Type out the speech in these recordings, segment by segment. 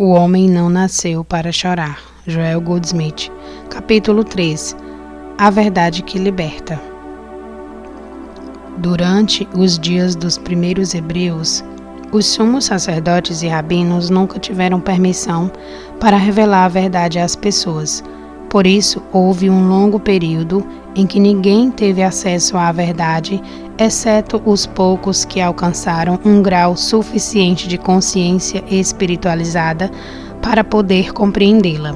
O homem não nasceu para chorar. Joel Goldsmith. Capítulo 3. A verdade que liberta. Durante os dias dos primeiros hebreus, os sumos sacerdotes e rabinos nunca tiveram permissão para revelar a verdade às pessoas. Por isso, houve um longo período em que ninguém teve acesso à verdade, exceto os poucos que alcançaram um grau suficiente de consciência espiritualizada para poder compreendê-la.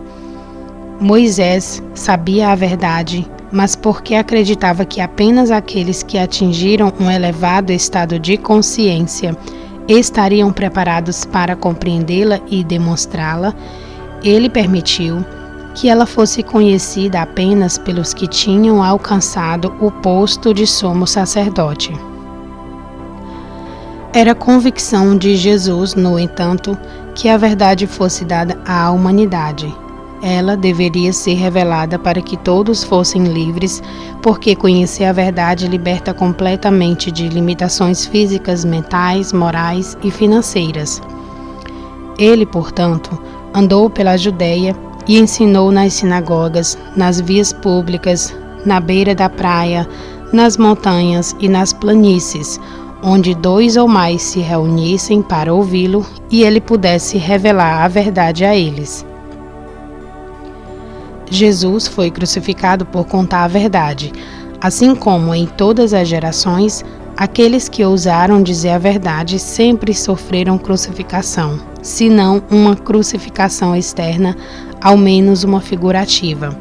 Moisés sabia a verdade, mas porque acreditava que apenas aqueles que atingiram um elevado estado de consciência estariam preparados para compreendê-la e demonstrá-la, ele permitiu que ela fosse conhecida apenas pelos que tinham alcançado o posto de sumo sacerdote. Era convicção de Jesus, no entanto, que a verdade fosse dada à humanidade. Ela deveria ser revelada para que todos fossem livres, porque conhecer a verdade liberta completamente de limitações físicas, mentais, morais e financeiras. Ele, portanto, andou pela Judéia e ensinou nas sinagogas, nas vias públicas, na beira da praia, nas montanhas e nas planícies, onde 2 ou mais se reunissem para ouvi-lo e ele pudesse revelar a verdade a eles. Jesus foi crucificado por contar a verdade, assim como em todas as gerações, aqueles que ousaram dizer a verdade sempre sofreram crucificação, se não uma crucificação externa, ao menos uma figurativa.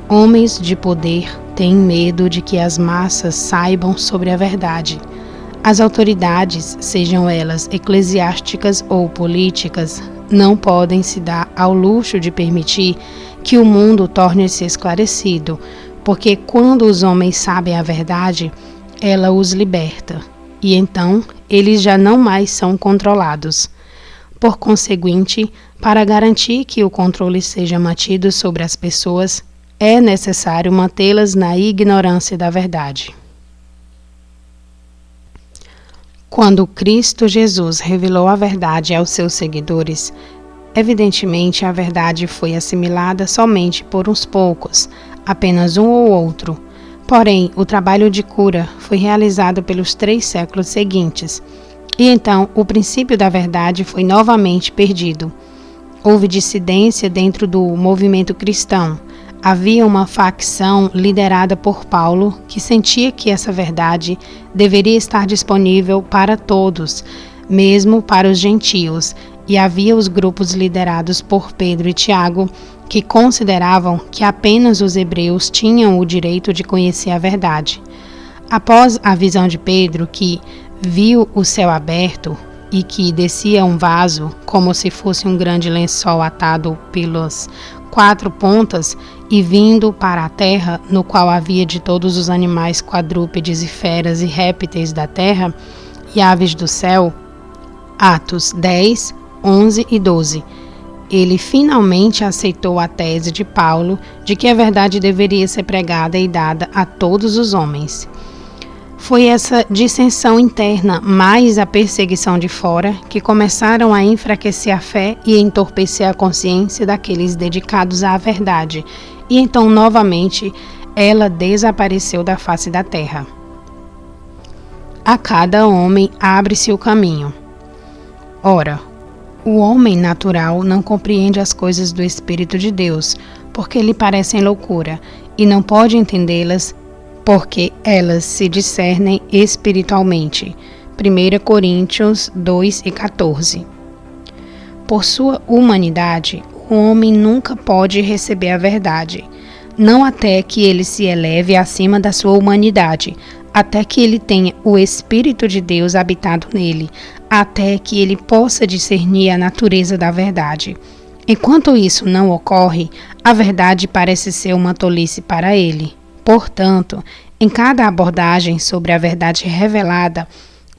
Homens de poder têm medo de que as massas saibam sobre a verdade. As autoridades, sejam elas eclesiásticas ou políticas, não podem se dar ao luxo de permitir que o mundo torne-se esclarecido, porque quando os homens sabem a verdade, ela os liberta, e então eles já não mais são controlados. Por conseguinte, para garantir que o controle seja mantido sobre as pessoas, é necessário mantê-las na ignorância da verdade. Quando Cristo Jesus revelou a verdade aos seus seguidores, evidentemente a verdade foi assimilada somente por uns poucos, apenas um ou outro. Porém, o trabalho de cura foi realizado pelos 3 séculos seguintes, e então o princípio da verdade foi novamente perdido. Houve dissidência dentro do movimento cristão. Havia uma facção liderada por Paulo que sentia que essa verdade deveria estar disponível para todos, mesmo para os gentios, e havia os grupos liderados por Pedro e Tiago que consideravam que apenas os hebreus tinham o direito de conhecer a verdade. Após a visão de Pedro, que viu o céu aberto e que descia um vaso como se fosse um grande lençol atado pelas 4 pontas e vindo para a terra, no qual havia de todos os animais quadrúpedes e feras e répteis da terra e aves do céu. Atos 10, 11 e 12. Ele finalmente aceitou a tese de Paulo de que a verdade deveria ser pregada e dada a todos os homens. Foi essa dissensão interna mais a perseguição de fora que começaram a enfraquecer a fé e entorpecer a consciência daqueles dedicados à verdade, e então novamente ela desapareceu da face da terra. A cada homem abre-se o caminho. Ora, o homem natural não compreende as coisas do Espírito de Deus, porque lhe parecem loucura, e não pode entendê-las, porque elas se discernem espiritualmente. 1 Coríntios 2 e 14. Por sua humanidade, o homem nunca pode receber a verdade, não até que ele se eleve acima da sua humanidade, até que ele tenha o Espírito de Deus habitado nele, até que ele possa discernir a natureza da verdade. Enquanto isso não ocorre, a verdade parece ser uma tolice para ele. Portanto, em cada abordagem sobre a verdade revelada,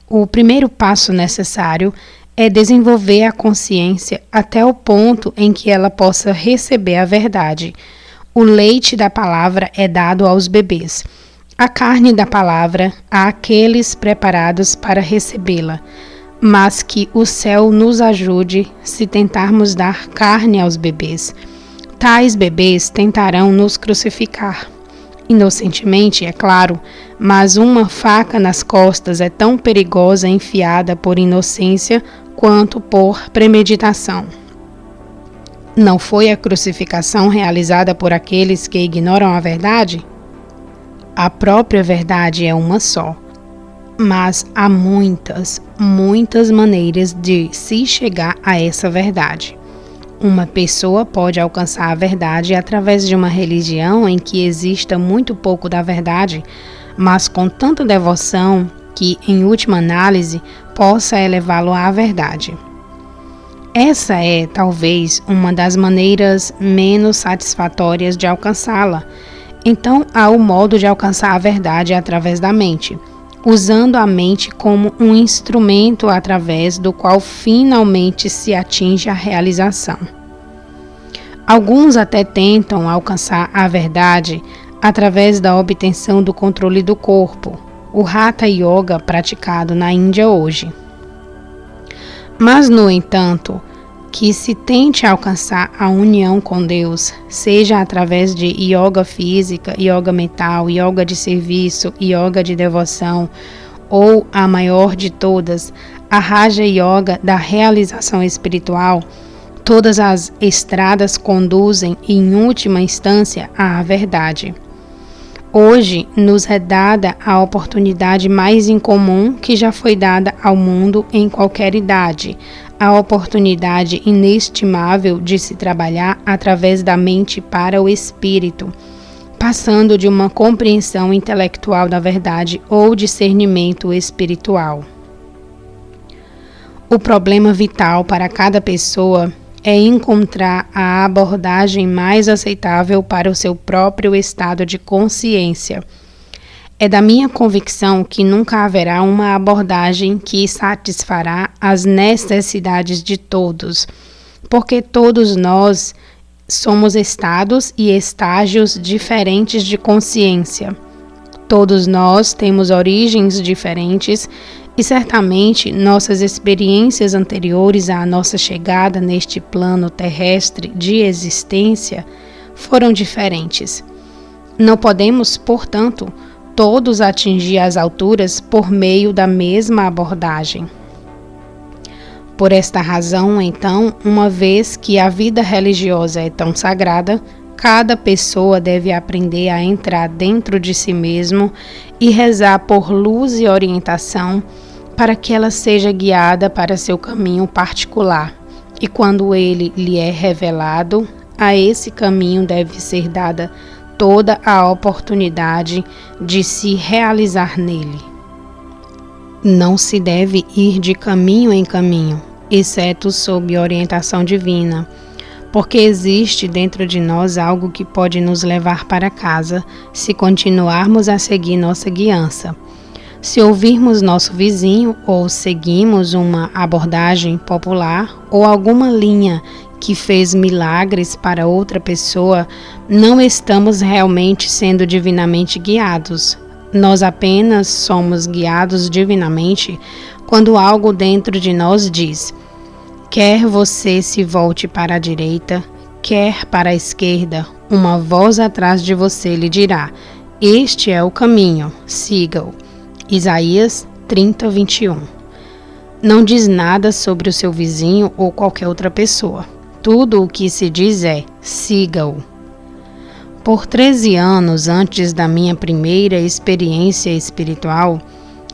o primeiro passo necessário é desenvolver a consciência até o ponto em que ela possa receber a verdade. O leite da palavra é dado aos bebês, a carne da palavra àqueles preparados para recebê-la. mas que o céu nos ajude se tentarmos dar carne aos bebês. Tais bebês tentarão nos crucificar. Inocentemente, é claro, mas uma faca nas costas é tão perigosa enfiada por inocência quanto por premeditação. Não foi a crucificação realizada por aqueles que ignoram a verdade? A própria verdade é uma só. Mas há muitas maneiras de se chegar a essa verdade. Uma pessoa pode alcançar a verdade através de uma religião em que exista muito pouco da verdade, mas com tanta devoção que, em última análise, possa elevá-lo à verdade. Essa é, talvez, uma das maneiras menos satisfatórias de alcançá-la. Então, há o modo de alcançar a verdade através da mente, usando a mente como um instrumento através do qual finalmente se atinge a realização. Alguns até tentam alcançar a verdade através da obtenção do controle do corpo, o Hatha Yoga praticado na Índia hoje. Mas, no entanto, que se tente alcançar a união com Deus, seja através de yoga física, yoga mental, yoga de serviço, yoga de devoção, ou a maior de todas, a Raja Yoga da realização espiritual, todas as estradas conduzem, em última instância, à verdade. Hoje nos é dada a oportunidade mais incomum que já foi dada ao mundo em qualquer idade, a oportunidade inestimável de se trabalhar através da mente para o espírito, passando de uma compreensão intelectual da verdade ou discernimento espiritual. O problema vital para cada pessoa é encontrar a abordagem mais aceitável para o seu próprio estado de consciência. É da minha convicção que nunca haverá uma abordagem que satisfará as necessidades de todos, porque todos nós somos estados e estágios diferentes de consciência. Todos nós temos origens diferentes e certamente nossas experiências anteriores à nossa chegada neste plano terrestre de existência foram diferentes. Não podemos, portanto, todos atingir as alturas por meio da mesma abordagem. Por esta razão, então, uma vez que a vida religiosa é tão sagrada, cada pessoa deve aprender a entrar dentro de si mesmo e rezar por luz e orientação para que ela seja guiada para seu caminho particular. E quando ele lhe é revelado, a esse caminho deve ser dada toda a oportunidade de se realizar nele. Não se deve ir de caminho em caminho, exceto sob orientação divina, porque existe dentro de nós algo que pode nos levar para casa se continuarmos a seguir nossa guiança. Se ouvirmos nosso vizinho ou seguimos uma abordagem popular ou alguma linha que fez milagres para outra pessoa, não estamos realmente sendo divinamente guiados. Nós apenas somos guiados divinamente quando algo dentro de nós diz: quer você se volte para a direita, quer para a esquerda, uma voz atrás de você lhe dirá: este é o caminho, siga-o. Isaías 30:21. Não diz nada sobre o seu vizinho ou qualquer outra pessoa. Tudo o que se diz é: siga-o. Por 13 anos antes da minha primeira experiência espiritual,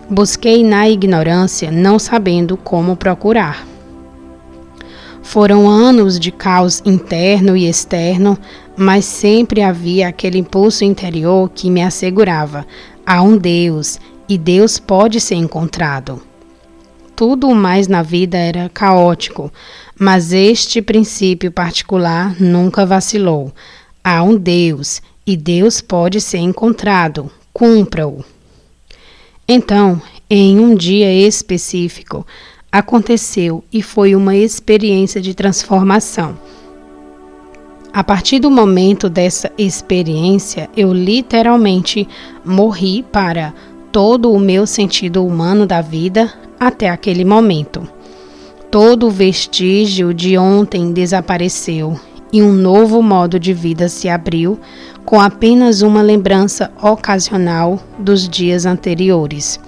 busquei na ignorância, não sabendo como procurar. Foram anos de caos interno e externo, mas sempre havia aquele impulso interior que me assegurava: há um Deus, e Deus pode ser encontrado. Tudo mais na vida era caótico, mas este princípio particular nunca vacilou. Há um Deus, e Deus pode ser encontrado. Cumpra-o. Então, em um dia específico, aconteceu e foi uma experiência de transformação. A partir do momento dessa experiência, eu literalmente morri para todo o meu sentido humano da vida, até aquele momento. Todo o vestígio de ontem desapareceu e um novo modo de vida se abriu, com apenas uma lembrança ocasional dos dias anteriores.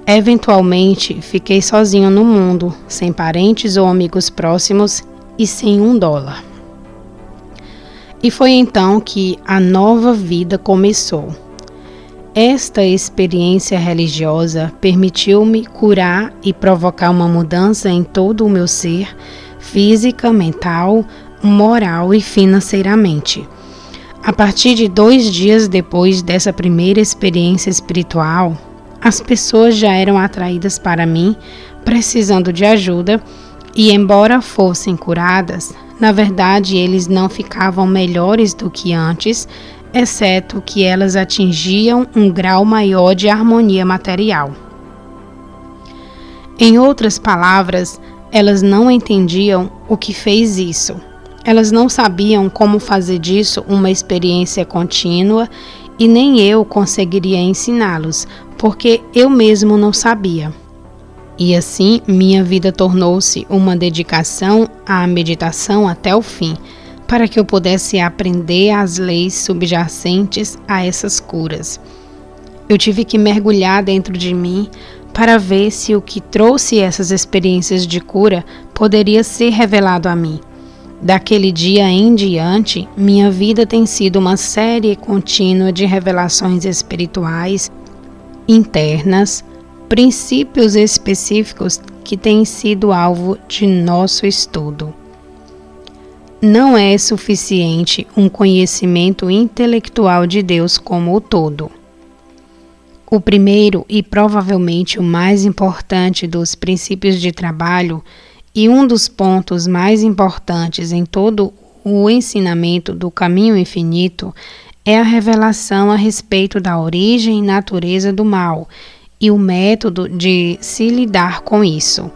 Eventualmente, fiquei sozinho no mundo, sem parentes ou amigos próximos e sem $1. E foi então que a nova vida começou. Esta experiência religiosa permitiu-me curar e provocar uma mudança em todo o meu ser, física, mental, moral e financeiramente. A partir de 2 dias depois dessa primeira experiência espiritual, as pessoas já eram atraídas para mim, precisando de ajuda, e embora fossem curadas, na verdade eles não ficavam melhores do que antes, exceto que elas atingiam um grau maior de harmonia material. Em outras palavras, elas não entendiam o que fez isso. Elas não sabiam como fazer disso uma experiência contínua e nem eu conseguiria ensiná-los, porque eu mesmo não sabia. E assim, minha vida tornou-se uma dedicação à meditação até o fim, para que eu pudesse aprender as leis subjacentes a essas curas. Eu tive que mergulhar dentro de mim para ver se o que trouxe essas experiências de cura poderia ser revelado a mim. Daquele dia em diante, minha vida tem sido uma série contínua de revelações espirituais internas, princípios específicos que têm sido alvo de nosso estudo. Não é suficiente um conhecimento intelectual de Deus como o todo. O primeiro e provavelmente o mais importante dos princípios de trabalho e um dos pontos mais importantes em todo o ensinamento do caminho infinito é a revelação a respeito da origem e natureza do mal e o método de se lidar com isso.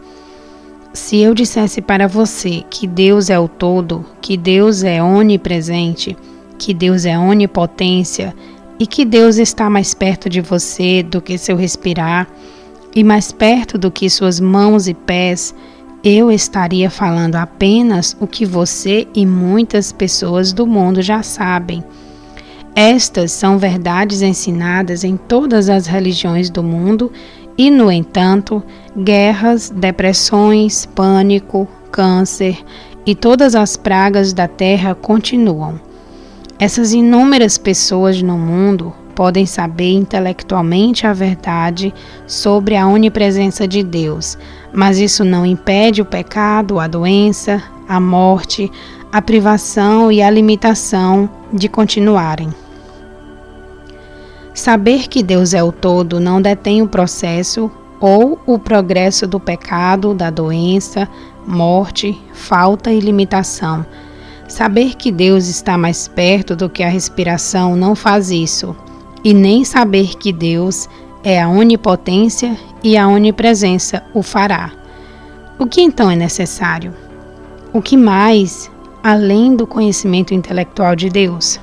Se eu dissesse para você que Deus é o todo, que Deus é onipresente, que Deus é onipotência e que Deus está mais perto de você do que seu respirar e mais perto do que suas mãos e pés, eu estaria falando apenas o que você e muitas pessoas do mundo já sabem. Estas são verdades ensinadas em todas as religiões do mundo e, no entanto, guerras, depressões, pânico, câncer e todas as pragas da terra continuam. Essas inúmeras pessoas no mundo podem saber intelectualmente a verdade sobre a onipresença de Deus, mas isso não impede o pecado, a doença, a morte, a privação e a limitação de continuarem. Saber que Deus é o todo não detém o processo ou o progresso do pecado, da doença, morte, falta e limitação. Saber que Deus está mais perto do que a respiração não faz isso, e nem saber que Deus é a onipotência e a onipresença o fará. O que então é necessário? O que mais, além do conhecimento intelectual de Deus?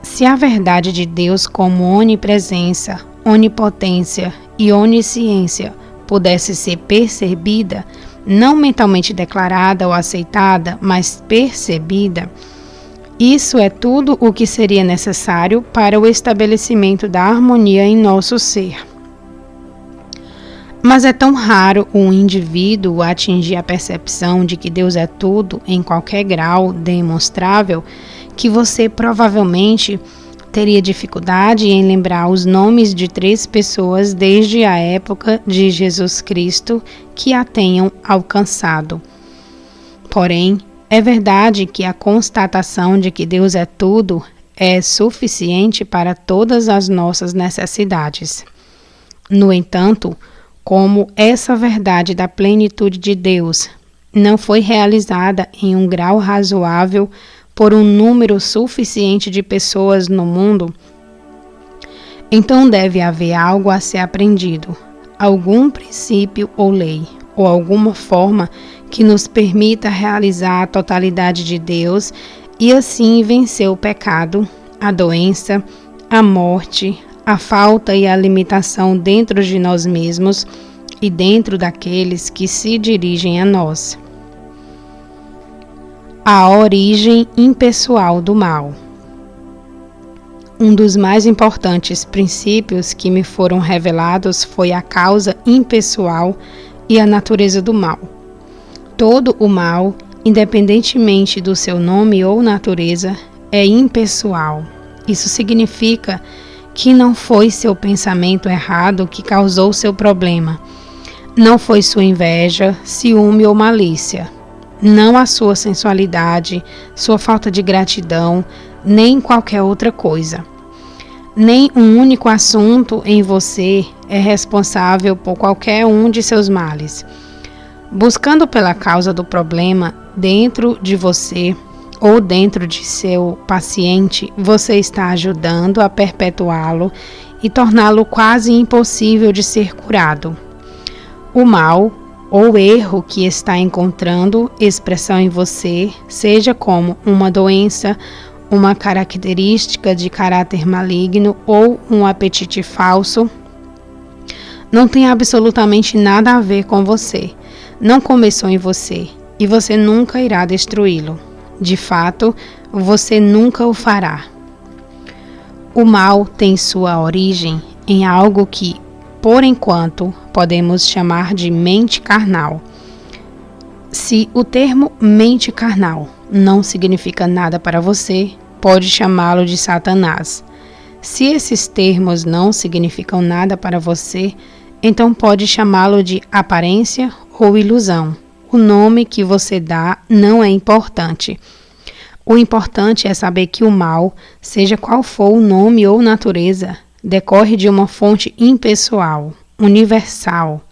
Se a verdade de Deus como onipresença, onipotência e onisciência pudesse ser percebida, não mentalmente declarada ou aceitada, mas percebida, isso é tudo o que seria necessário para o estabelecimento da harmonia em nosso ser. Mas é tão raro um indivíduo atingir a percepção de que Deus é tudo em qualquer grau demonstrável que você provavelmente teria dificuldade em lembrar os nomes de 3 pessoas desde a época de Jesus Cristo que a tenham alcançado. Porém, é verdade que a constatação de que Deus é tudo é suficiente para todas as nossas necessidades. No entanto, como essa verdade da plenitude de Deus não foi realizada em um grau razoável por um número suficiente de pessoas no mundo, então deve haver algo a ser aprendido, algum princípio ou lei, ou alguma forma que nos permita realizar a totalidade de Deus e assim vencer o pecado, a doença, a morte, a falta e a limitação dentro de nós mesmos e dentro daqueles que se dirigem a nós. A origem impessoal do mal. Um dos mais importantes princípios que me foram revelados foi a causa impessoal e a natureza do mal. Todo o mal, independentemente do seu nome ou natureza, é impessoal. Isso significa que não foi seu pensamento errado que causou seu problema. Não foi sua inveja, ciúme ou malícia. Não a sua sensualidade, sua falta de gratidão, nem qualquer outra coisa. Nem um único assunto em você é responsável por qualquer um de seus males. Buscando pela causa do problema dentro de você ou dentro de seu paciente, você está ajudando a perpetuá-lo e torná-lo quase impossível de ser curado. O mal ou erro que está encontrando expressão em você, seja como uma doença, uma característica de caráter maligno ou um apetite falso, não tem absolutamente nada a ver com você. Não começou em você e você nunca irá destruí-lo. De fato, você nunca o fará. O mal tem sua origem em algo que, por enquanto, podemos chamar de mente carnal. Se o termo mente carnal não significa nada para você, pode chamá-lo de Satanás. Se esses termos não significam nada para você, então pode chamá-lo de aparência ou ilusão. O nome que você dá não é importante. O importante é saber que o mal, seja qual for o nome ou natureza, decorre de uma fonte impessoal, universal.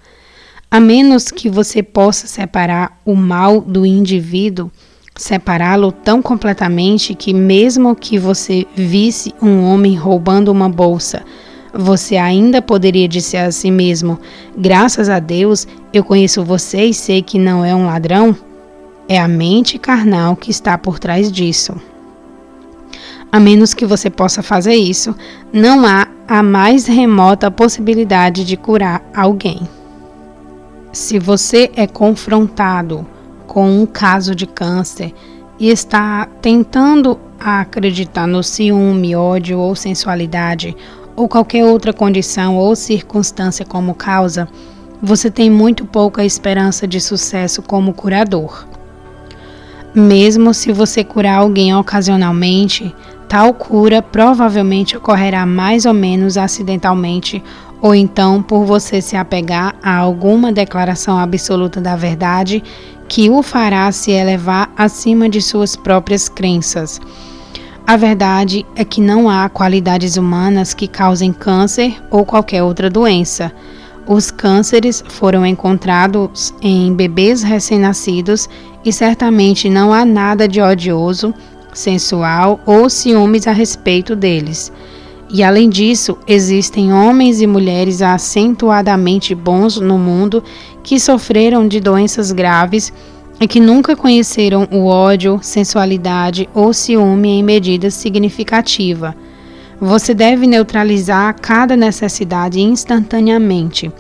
A menos que você possa separar o mal do indivíduo, separá-lo tão completamente que mesmo que você visse um homem roubando uma bolsa, você ainda poderia dizer a si mesmo: graças a Deus, eu conheço você e sei que não é um ladrão? É a mente carnal que está por trás disso. A menos que você possa fazer isso, não há a mais remota possibilidade de curar alguém. Se você é confrontado com um caso de câncer e está tentando acreditar no ciúme, ódio ou sensualidade, ou qualquer outra condição ou circunstância como causa, você tem muito pouca esperança de sucesso como curador. Mesmo se você curar alguém ocasionalmente, tal cura provavelmente ocorrerá mais ou menos acidentalmente, ou então por você se apegar a alguma declaração absoluta da verdade que o fará se elevar acima de suas próprias crenças. A verdade é que não há qualidades humanas que causem câncer ou qualquer outra doença. Os cânceres foram encontrados em bebês recém-nascidos e certamente não há nada de odioso, sensual ou ciúmes a respeito deles. E além disso, existem homens e mulheres acentuadamente bons no mundo que sofreram de doenças graves e que nunca conheceram o ódio, sensualidade ou ciúme em medida significativa. Você deve neutralizar cada necessidade instantaneamente,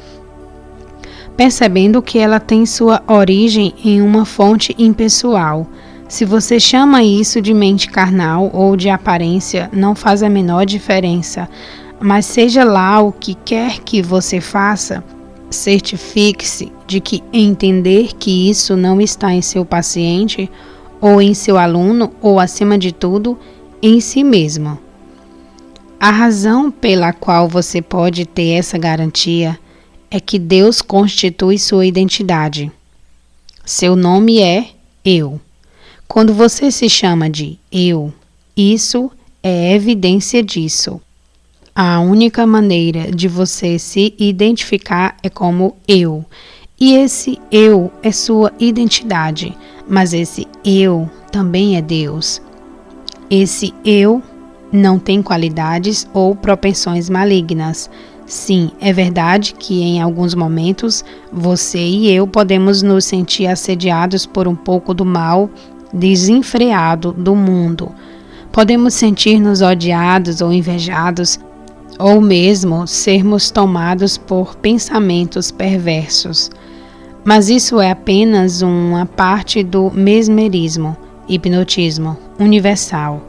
percebendo que ela tem sua origem em uma fonte impessoal. Se você chama isso de mente carnal ou de aparência, não faz a menor diferença. Mas seja lá o que quer que você faça, certifique-se de que entender que isso não está em seu paciente, ou em seu aluno, ou acima de tudo, em si mesmo. A razão pela qual você pode ter essa garantia é que Deus constitui sua identidade. Seu nome é Eu. Quando você se chama de Eu, isso é evidência disso. A única maneira de você se identificar é como Eu. E esse Eu é sua identidade, mas esse Eu também é Deus. Esse Eu não tem qualidades ou propensões malignas. Sim, é verdade que em alguns momentos você e eu podemos nos sentir assediados por um pouco do mal desenfreado do mundo. Podemos sentir-nos odiados ou invejados, ou mesmo sermos tomados por pensamentos perversos. Mas isso é apenas uma parte do mesmerismo, hipnotismo universal,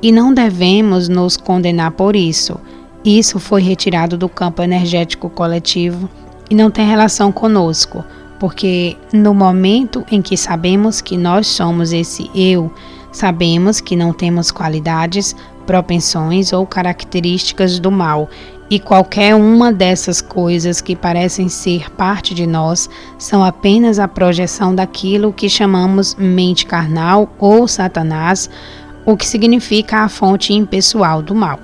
e não devemos nos condenar por isso. Isso foi retirado do campo energético coletivo e não tem relação conosco, porque no momento em que sabemos que nós somos esse eu, sabemos que não temos qualidades, propensões ou características do mal, e qualquer uma dessas coisas que parecem ser parte de nós são apenas a projeção daquilo que chamamos mente carnal ou Satanás, o que significa a fonte impessoal do mal.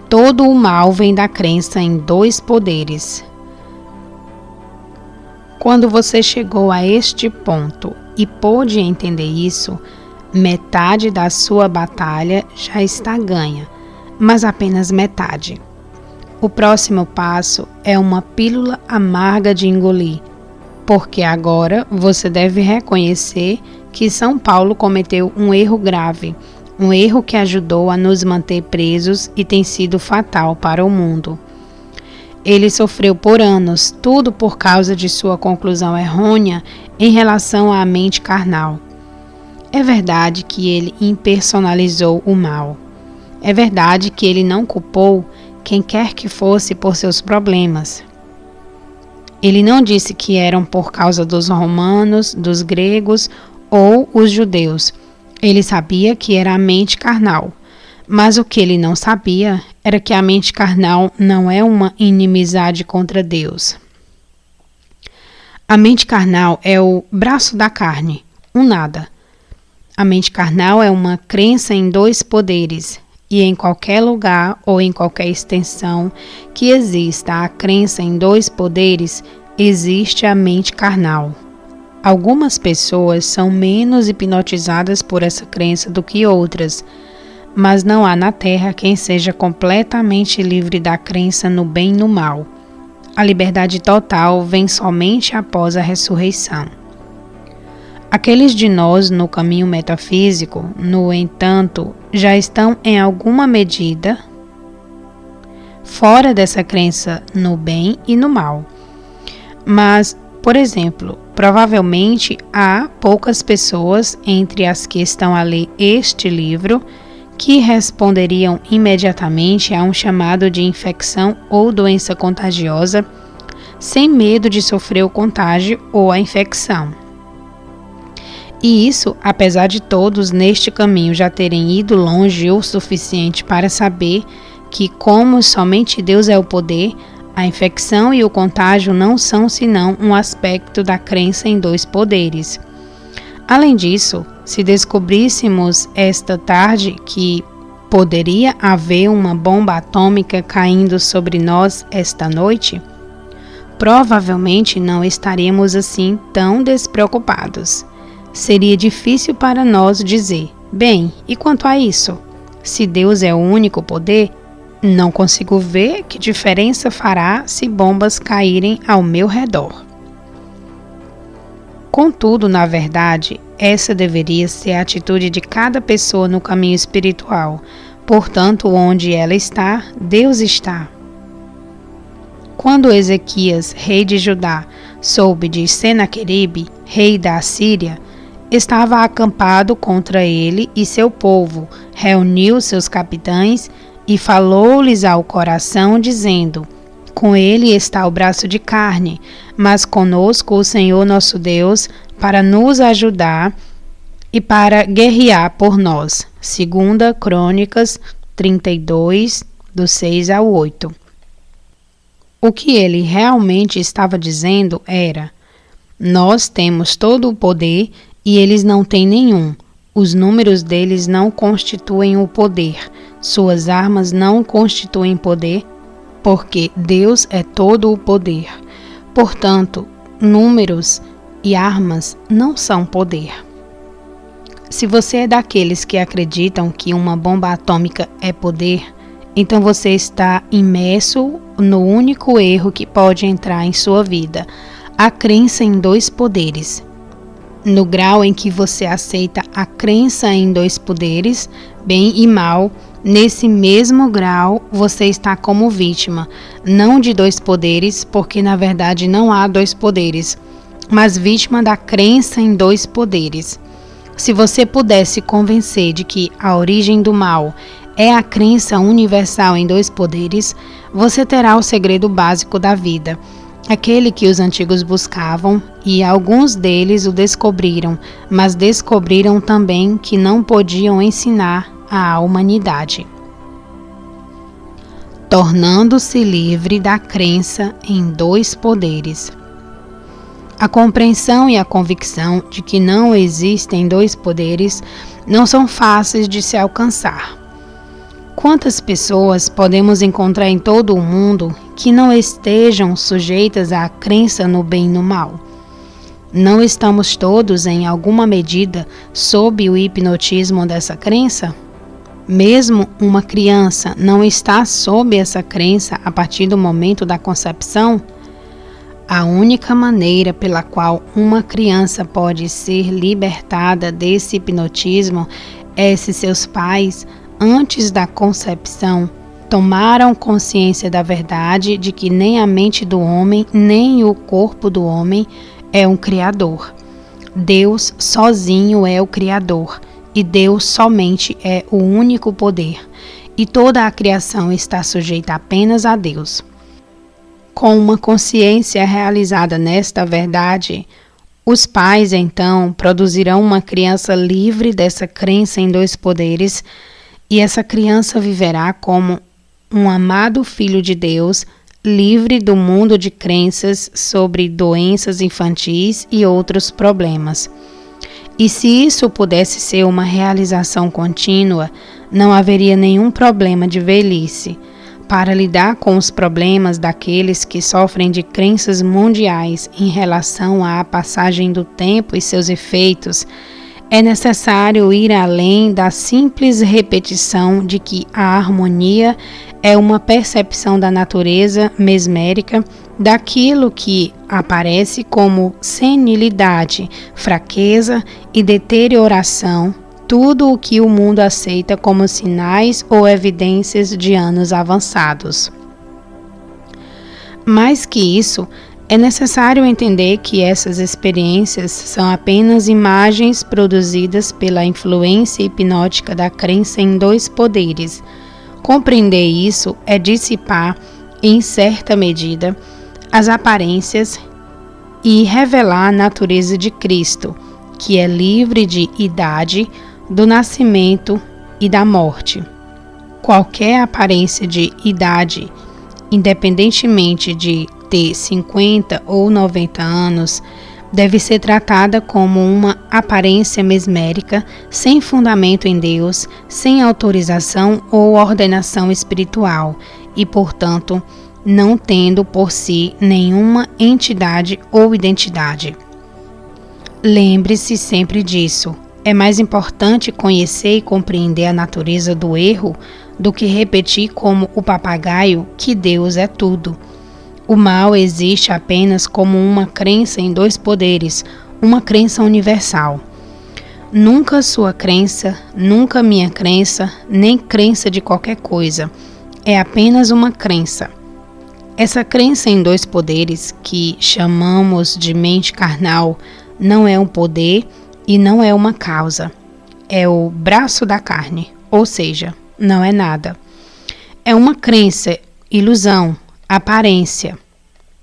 Todo o mal vem da crença em dois poderes. Quando você chegou a este ponto e pôde entender isso, metade da sua batalha já está ganha, mas apenas metade. O próximo passo é uma pílula amarga de engolir, porque agora você deve reconhecer que São Paulo cometeu um erro grave, um erro que ajudou a nos manter presos e tem sido fatal para o mundo. Ele sofreu por anos, tudo por causa de sua conclusão errônea em relação à mente carnal. É verdade que ele impersonalizou o mal. É verdade que ele não culpou quem quer que fosse por seus problemas. Ele não disse que eram por causa dos romanos, dos gregos ou os judeus. Ele sabia que era a mente carnal. Mas o que ele não sabia era que a mente carnal não é uma inimizade contra Deus. A mente carnal é o braço da carne, um nada. A mente carnal é uma crença em dois poderes, e em qualquer lugar ou em qualquer extensão que exista a crença em dois poderes, existe a mente carnal. Algumas pessoas são menos hipnotizadas por essa crença do que outras, mas não há na Terra quem seja completamente livre da crença no bem e no mal. A liberdade total vem somente após a ressurreição. Aqueles de nós no caminho metafísico, no entanto, já estão em alguma medida fora dessa crença no bem e no mal. Mas, por exemplo, provavelmente há poucas pessoas entre as que estão a ler este livro que responderiam imediatamente a um chamado de infecção ou doença contagiosa, sem medo de sofrer o contágio ou a infecção. E isso, apesar de todos neste caminho já terem ido longe o suficiente para saber que, como somente Deus é o poder, a infecção e o contágio não são senão um aspecto da crença em dois poderes. Além disso, se descobríssemos esta tarde que poderia haver uma bomba atômica caindo sobre nós esta noite, provavelmente não estaríamos assim tão despreocupados. Seria difícil para nós dizer, bem, e quanto a isso? Se Deus é o único poder, não consigo ver que diferença fará se bombas caírem ao meu redor. Contudo, na verdade, essa deveria ser a atitude de cada pessoa no caminho espiritual. Portanto, onde ela está, Deus está. Quando Ezequias, rei de Judá, soube de Senaqueribe, rei da Assíria, estava acampado contra ele e seu povo, reuniu seus capitães e falou-lhes ao coração, dizendo: com ele está o braço de carne, mas conosco o Senhor nosso Deus, para nos ajudar e para guerrear por nós. 2 Crônicas 32, do 6 ao 8. O que ele realmente estava dizendo era: nós temos todo o poder e eles não têm nenhum. Os números deles não constituem o poder. Suas armas não constituem poder, porque Deus é todo o poder. Portanto, números e armas não são poder. Se você é daqueles que acreditam que uma bomba atômica é poder, então você está imerso no único erro que pode entrar em sua vida, a crença em dois poderes. No grau em que você aceita a crença em dois poderes, bem e mal, Nesse mesmo grau, você está como vítima, não de dois poderes, porque na verdade não há dois poderes, mas vítima da crença em dois poderes. Se você pudesse convencer de que a origem do mal é a crença universal em dois poderes, você terá o segredo básico da vida, aquele que os antigos buscavam, e alguns deles o descobriram, mas descobriram também que não podiam ensinar à humanidade, tornando-se livre da crença em dois poderes. A compreensão e a convicção de que não existem dois poderes não são fáceis de se alcançar. Quantas pessoas podemos encontrar em todo o mundo que não estejam sujeitas à crença no bem e no mal? Não estamos todos, em alguma medida, sob o hipnotismo dessa crença? Mesmo uma criança não está sob essa crença a partir do momento da concepção? A única maneira pela qual uma criança pode ser libertada desse hipnotismo é se seus pais, antes da concepção, tomaram consciência da verdade de que nem a mente do homem, nem o corpo do homem é um criador. Deus sozinho é o criador, e Deus somente é o único poder, e toda a criação está sujeita apenas a Deus. Com uma consciência realizada nesta verdade, os pais então produzirão uma criança livre dessa crença em dois poderes, e essa criança viverá como um amado filho de Deus, livre do mundo de crenças sobre doenças infantis e outros problemas. E se isso pudesse ser uma realização contínua, não haveria nenhum problema de velhice. Para lidar com os problemas daqueles que sofrem de crenças mundiais em relação à passagem do tempo e seus efeitos, é necessário ir além da simples repetição de que a harmonia é uma percepção da natureza mesmérica daquilo que aparece como senilidade, fraqueza e deterioração, tudo o que o mundo aceita como sinais ou evidências de anos avançados. Mais que isso, é necessário entender que essas experiências são apenas imagens produzidas pela influência hipnótica da crença em dois poderes. Compreender isso é dissipar, em certa medida, as aparências e revelar a natureza de Cristo, que é livre de idade, do nascimento e da morte. Qualquer aparência de idade, independentemente de ter 50 ou 90 anos, deve ser tratada como uma aparência mesmérica, sem fundamento em Deus, sem autorização ou ordenação espiritual e, portanto, não tendo por si nenhuma entidade ou identidade. Lembre-se sempre disso. É mais importante conhecer e compreender a natureza do erro do que repetir como o papagaio que Deus é tudo. O mal existe apenas como uma crença em dois poderes, uma crença universal. Nunca sua crença, nunca minha crença, nem crença de qualquer coisa. É apenas uma crença. Essa crença em dois poderes, que chamamos de mente carnal, não é um poder e não é uma causa. É o braço da carne, ou seja, não é nada. É uma crença, ilusão, aparência.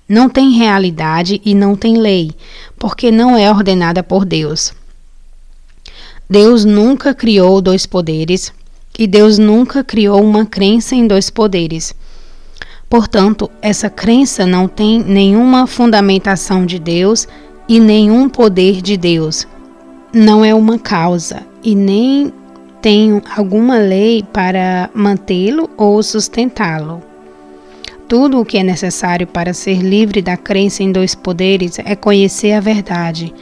Não tem realidade e não tem lei, porque não é ordenada por Deus. Deus nunca criou dois poderes e Deus nunca criou uma crença em dois poderes. Portanto, essa crença não tem nenhuma fundamentação de Deus e nenhum poder de Deus. Não é uma causa e nem tem alguma lei para mantê-lo ou sustentá-lo. Tudo o que é necessário para ser livre da crença em dois poderes é conhecer a verdade.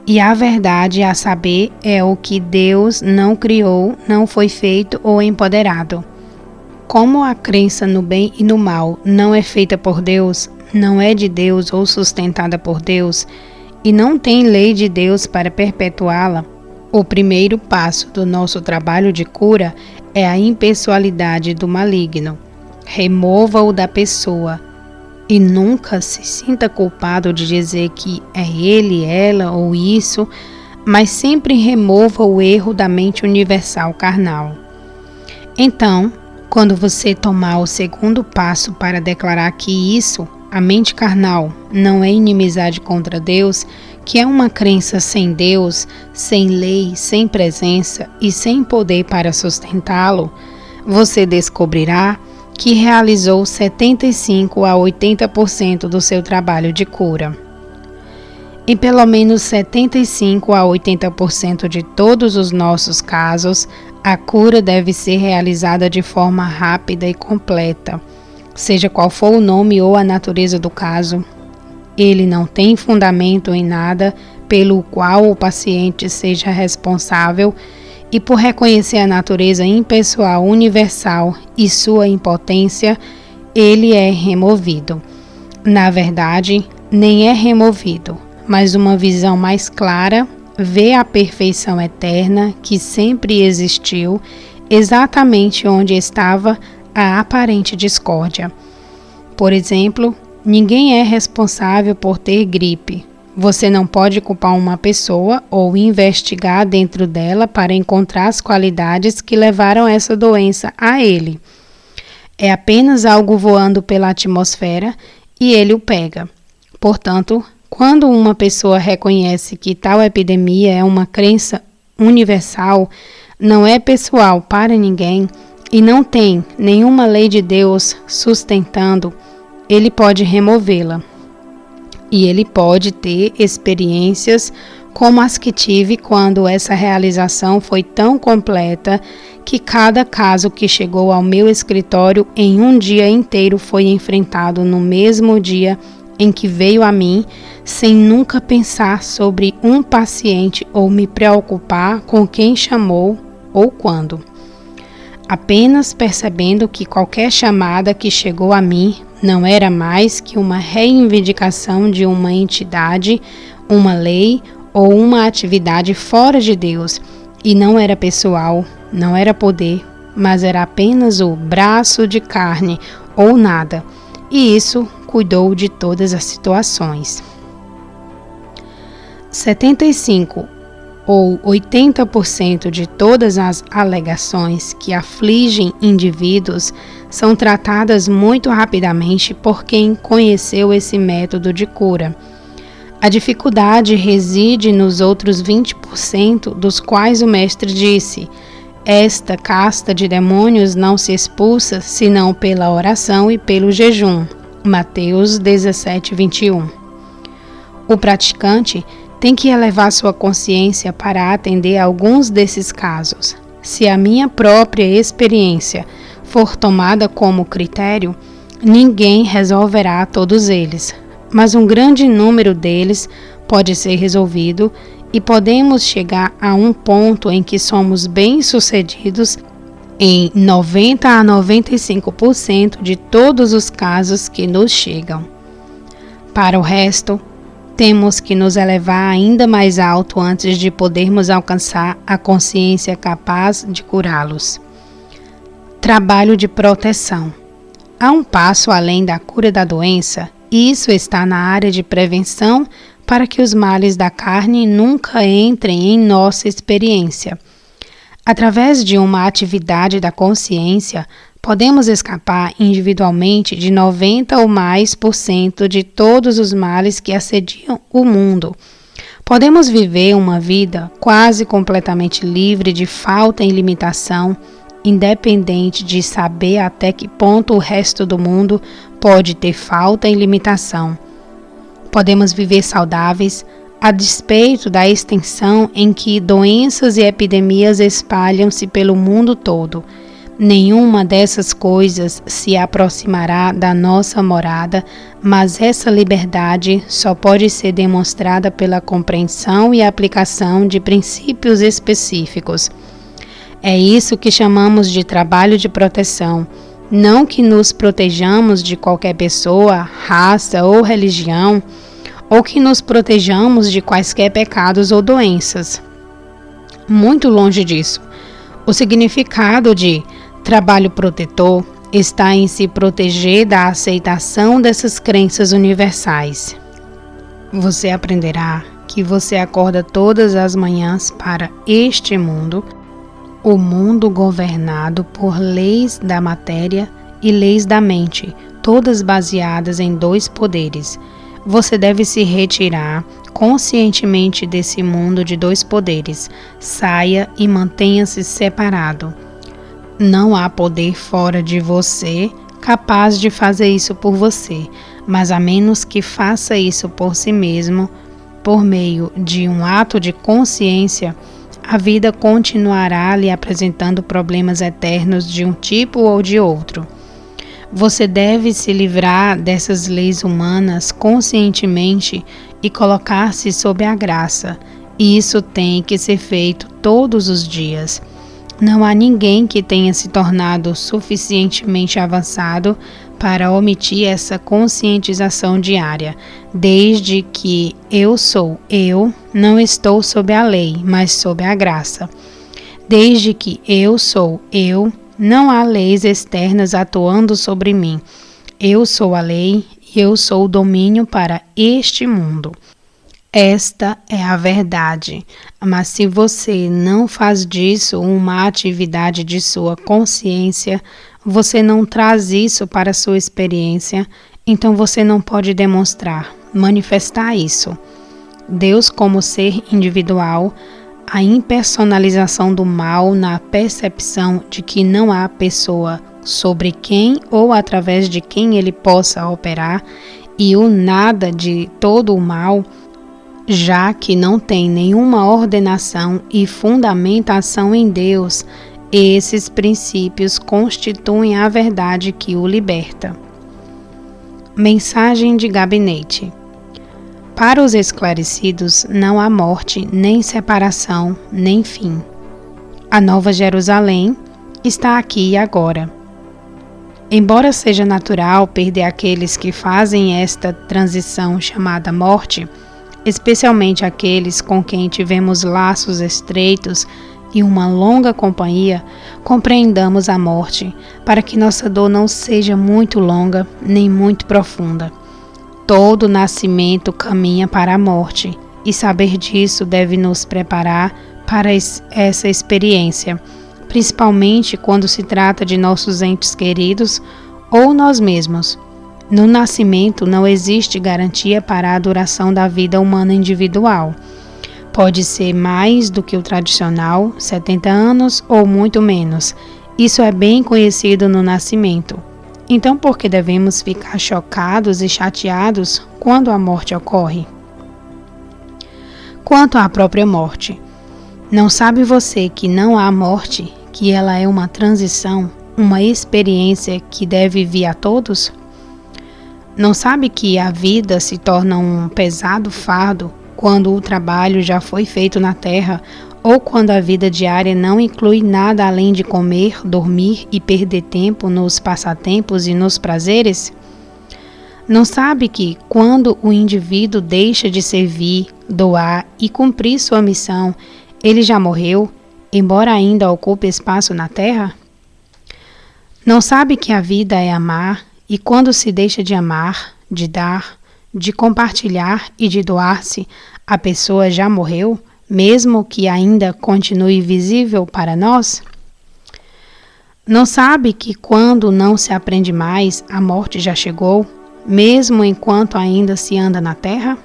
E a verdade, a saber, é o que Deus não criou, não foi feito ou empoderado. Como a crença no bem e no mal não é feita por Deus, não é de Deus ou sustentada por Deus, e não tem lei de Deus para perpetuá-la, o primeiro passo do nosso trabalho de cura é a impessoalidade do maligno. Remova-o da pessoa e nunca se sinta culpado de dizer que é ele, ela ou isso, mas sempre remova o erro da mente universal carnal. Então, quando você tomar o segundo passo para declarar que isso, a mente carnal, não é inimizade contra Deus, que é uma crença sem Deus, sem lei, sem presença e sem poder para sustentá-lo, você descobrirá que realizou 75 a 80% do seu trabalho de cura. Em pelo menos 75 a 80% de todos os nossos casos, a cura deve ser realizada de forma rápida e completa, seja qual for o nome ou a natureza do caso. Ele não tem fundamento em nada pelo qual o paciente seja responsável, e por reconhecer a natureza impessoal universal e sua impotência, ele é removido. Na verdade, nem é removido, mas uma visão mais clara vê a perfeição eterna que sempre existiu, exatamente onde estava a aparente discórdia. Por exemplo, ninguém é responsável por ter gripe. Você não pode culpar uma pessoa ou investigar dentro dela para encontrar as qualidades que levaram essa doença a ele. É apenas algo voando pela atmosfera e ele o pega. Portanto, quando uma pessoa reconhece que tal epidemia é uma crença universal, não é pessoal para ninguém e não tem nenhuma lei de Deus sustentando, ele pode removê-la. E ele pode ter experiências como as que tive quando essa realização foi tão completa que cada caso que chegou ao meu escritório em um dia inteiro foi enfrentado no mesmo dia em que veio a mim, sem nunca pensar sobre um paciente ou me preocupar com quem chamou ou quando. Apenas percebendo que qualquer chamada que chegou a mim não era mais que uma reivindicação de uma entidade, uma lei ou uma atividade fora de Deus, e não era pessoal, não era poder, mas era apenas o braço de carne ou nada, e isso cuidou de todas as situações. 75 ou 80% de todas as alegações que afligem indivíduos são tratadas muito rapidamente por quem conheceu esse método de cura. A dificuldade reside nos outros 20%, dos quais o mestre disse: esta casta de demônios não se expulsa senão pela oração e pelo jejum. Mateus 17:21. O praticante tem que elevar sua consciência para atender a alguns desses casos. Se a minha própria experiência for tomada como critério, ninguém resolverá todos eles, mas um grande número deles pode ser resolvido e podemos chegar a um ponto em que somos bem-sucedidos em 90 a 95% de todos os casos que nos chegam. Para o resto, temos que nos elevar ainda mais alto antes de podermos alcançar a consciência capaz de curá-los. Trabalho de proteção. Há um passo além da cura da doença, e isso está na área de prevenção para que os males da carne nunca entrem em nossa experiência. Através de uma atividade da consciência, podemos escapar individualmente de 90 ou mais por cento de todos os males que assediam o mundo. Podemos viver uma vida quase completamente livre de falta e limitação, independente de saber até que ponto o resto do mundo pode ter falta e limitação. Podemos viver saudáveis, a despeito da extensão em que doenças e epidemias espalham-se pelo mundo todo. Nenhuma dessas coisas se aproximará da nossa morada, mas essa liberdade só pode ser demonstrada pela compreensão e aplicação de princípios específicos. É isso que chamamos de trabalho de proteção. Não que nos protejamos de qualquer pessoa, raça ou religião, ou que nos protejamos de quaisquer pecados ou doenças. Muito longe disso. O significado de trabalho protetor está em se proteger da aceitação dessas crenças universais. Você aprenderá que você acorda todas as manhãs para este mundo, o mundo governado por leis da matéria e leis da mente, todas baseadas em dois poderes. Você deve se retirar conscientemente desse mundo de dois poderes. Saia e mantenha-se separado. Não há poder fora de você capaz de fazer isso por você, mas a menos que faça isso por si mesmo, por meio de um ato de consciência, a vida continuará lhe apresentando problemas eternos de um tipo ou de outro. Você deve se livrar dessas leis humanas conscientemente e colocar-se sob a graça. E isso tem que ser feito todos os dias. Não há ninguém que tenha se tornado suficientemente avançado para omitir essa conscientização diária. Desde que eu sou eu, não estou sob a lei, mas sob a graça. Desde que eu sou eu, não há leis externas atuando sobre mim. Eu sou a lei e eu sou o domínio para este mundo. Esta é a verdade, mas se você não faz disso uma atividade de sua consciência, você não traz isso para sua experiência, então você não pode demonstrar, manifestar isso. Deus como ser individual, a impersonalização do mal na percepção de que não há pessoa sobre quem ou através de quem ele possa operar, e o nada de todo o mal, já que não tem nenhuma ordenação e fundamentação em Deus, esses princípios constituem a verdade que o liberta. Mensagem de gabinete. Para os esclarecidos, não há morte, nem separação, nem fim. A Nova Jerusalém está aqui e agora. Embora seja natural perder aqueles que fazem esta transição chamada morte, especialmente aqueles com quem tivemos laços estreitos e uma longa companhia, compreendamos a morte, para que nossa dor não seja muito longa nem muito profunda. Todo nascimento caminha para a morte, e saber disso deve nos preparar para essa experiência, principalmente quando se trata de nossos entes queridos ou nós mesmos. No nascimento não existe garantia para a duração da vida humana individual. Pode ser mais do que o tradicional, 70 anos ou muito menos. Isso é bem conhecido no nascimento. Então, por que devemos ficar chocados e chateados quando a morte ocorre? Quanto à própria morte, não sabe você que não há morte, que ela é uma transição, uma experiência que deve vir a todos? Não sabe que a vida se torna um pesado fardo quando o trabalho já foi feito na terra ou quando a vida diária não inclui nada além de comer, dormir e perder tempo nos passatempos e nos prazeres? Não sabe que quando o indivíduo deixa de servir, doar e cumprir sua missão, ele já morreu, embora ainda ocupe espaço na terra? Não sabe que a vida é amar, e quando se deixa de amar, de dar, de compartilhar e de doar-se, a pessoa já morreu, mesmo que ainda continue visível para nós? Não sabe que quando não se aprende mais, a morte já chegou, mesmo enquanto ainda se anda na terra?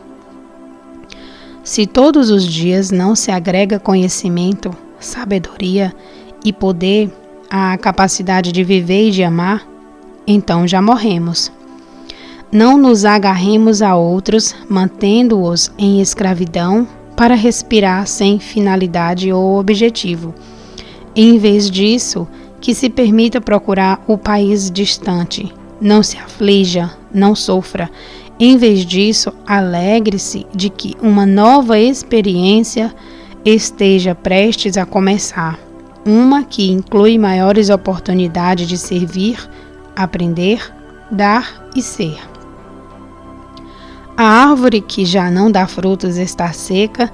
Se todos os dias não se agrega conhecimento, sabedoria e poder à capacidade de viver e de amar, então já morremos. Não nos agarremos a outros, mantendo-os em escravidão para respirar sem finalidade ou objetivo. Em vez disso, que se permita procurar o país distante. Não se aflija, não sofra. Em vez disso, alegre-se de que uma nova experiência esteja prestes a começar. Uma que inclui maiores oportunidades de servir, aprender, dar e ser. A árvore que já não dá frutos está seca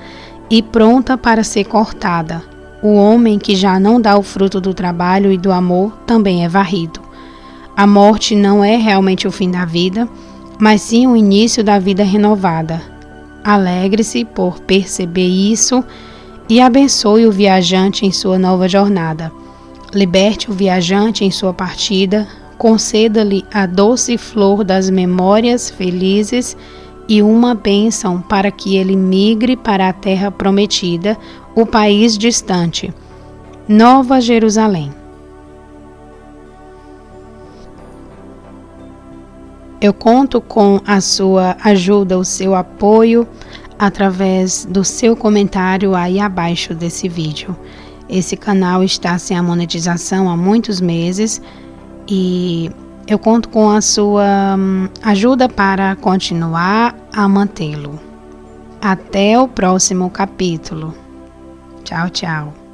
e pronta para ser cortada. O homem que já não dá o fruto do trabalho e do amor também é varrido. A morte não é realmente o fim da vida, mas sim o início da vida renovada. Alegre-se por perceber isso e abençoe o viajante em sua nova jornada. Liberte o viajante em sua partida, conceda-lhe a doce flor das memórias felizes e uma bênção para que ele migre para a terra prometida, o país distante, Nova Jerusalém. Eu conto com a sua ajuda, o seu apoio, através do seu comentário aí abaixo desse vídeo. Esse canal está sem a monetização há muitos meses e eu conto com a sua ajuda para continuar a mantê-lo. Até o próximo capítulo. Tchau, tchau.